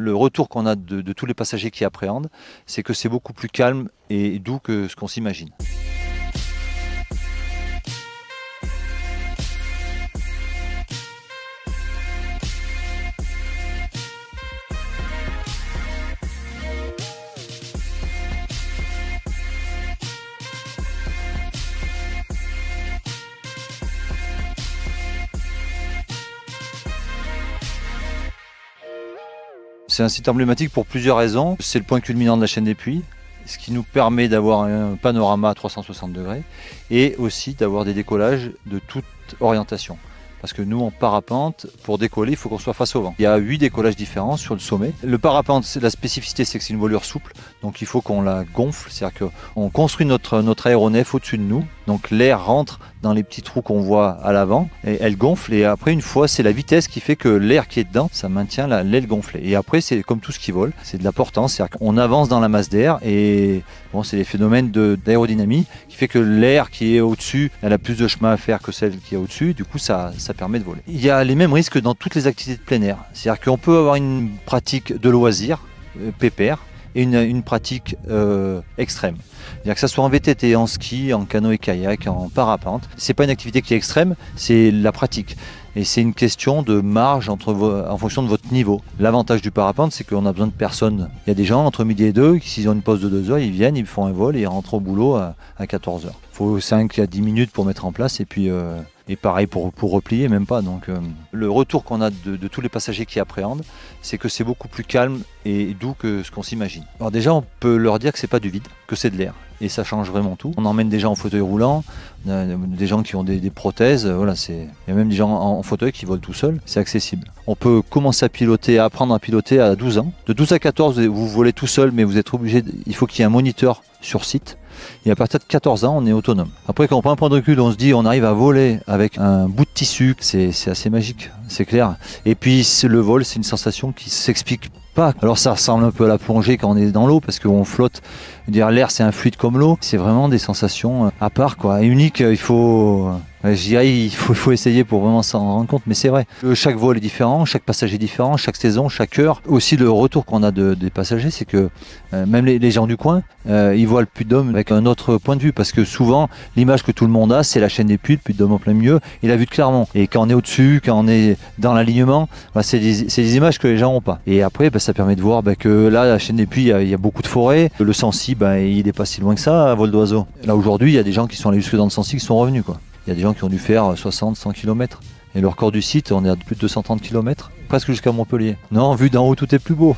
Le retour qu'on a de tous les passagers qui appréhendent, c'est que c'est beaucoup plus calme et doux que ce qu'on s'imagine. C'est un site emblématique pour plusieurs raisons. C'est le point culminant de la chaîne des Puys, ce qui nous permet d'avoir un panorama à 360 degrés et aussi d'avoir des décollages de toute orientation. Parce que nous, en parapente, pour décoller, il faut qu'on soit face au vent. Il y a 8 décollages différents sur le sommet. Le parapente, la spécificité, c'est que c'est une voilure souple. Donc il faut qu'on la gonfle. C'est-à-dire qu'on construit notre aéronef au-dessus de nous. Donc l'air rentre dans les petits trous qu'on voit à l'avant. Et elle gonfle. Et après, une fois, c'est la vitesse qui fait que l'air qui est dedans, ça maintient l'aile gonflée. Et après, c'est comme tout ce qui vole. C'est de la portance. C'est-à-dire qu'on avance dans la masse d'air. Et bon, c'est les phénomènes d'aérodynamie qui fait que l'air qui est au-dessus, elle a plus de chemin à faire que celle qui est au-dessus. Du coup, ça permet de voler. Il y a les mêmes risques dans toutes les activités de plein air. C'est-à-dire qu'on peut avoir une pratique de loisir, pépère, et une pratique extrême. C'est-à-dire que ça soit en VTT, en ski, en canoë-kayak, en parapente. C'est pas une activité qui est extrême, c'est la pratique. Et c'est une question de marge en fonction de votre niveau. L'avantage du parapente, c'est qu'on a besoin de personne. Il y a des gens entre midi et 2, s'ils ont une pause de 2 heures, ils viennent, ils font un vol et ils rentrent au boulot à 14 heures. Il faut 5 à 10 minutes pour mettre en place et puis et pareil pour replier, même pas. Donc le retour qu'on a de tous les passagers qui appréhendent, c'est que c'est beaucoup plus calme et doux que ce qu'on s'imagine. Alors déjà, on peut leur dire que c'est pas du vide, que c'est de l'air. Et ça change vraiment tout. On emmène des gens en fauteuil roulant, des gens qui ont des prothèses. Voilà, il y a même des gens en fauteuil qui volent tout seuls. C'est accessible. On peut commencer à piloter, à apprendre à piloter à 12 ans. De 12 à 14, vous volez tout seul, mais vous êtes obligé. Il faut qu'il y ait un moniteur sur site. Et à partir de 14 ans, on est autonome. Après, quand on prend un point de recul, on se dit on arrive à voler avec un bout de tissu. C'est assez magique, c'est clair. Et puis le vol, c'est une sensation qui s'explique pas. Alors ça ressemble un peu à la plongée quand on est dans l'eau parce qu'on flotte. L'air, c'est un fluide comme l'eau. C'est vraiment des sensations à part, quoi, et uniques. Il faut essayer pour vraiment s'en rendre compte, mais c'est vrai. Chaque vol est différent, chaque passager est différent, chaque saison, chaque heure. Aussi, le retour qu'on a des passagers, c'est que même les gens du coin, ils voient le Puy-de-Dôme avec un autre point de vue, parce que souvent, l'image que tout le monde a, c'est la chaîne des Puys, le Puy-de-Dôme en plein milieu, et la vue de Clermont. Et quand on est au-dessus, quand on est dans l'alignement, c'est des images que les gens n'ont pas. Et après, ça permet de voir que là, la chaîne des Puys, il y a beaucoup de forêts. Le Sancy, il n'est pas si loin que ça, à vol d'oiseau. Là, aujourd'hui, il y a des gens qui sont allés jusque dans le Sancy qui sont revenus, quoi. Il y a des gens qui ont dû faire 60, 100 km. Et le record du site, on est à plus de 230 km, presque jusqu'à Montpellier. Non, vu d'en haut, tout est plus beau.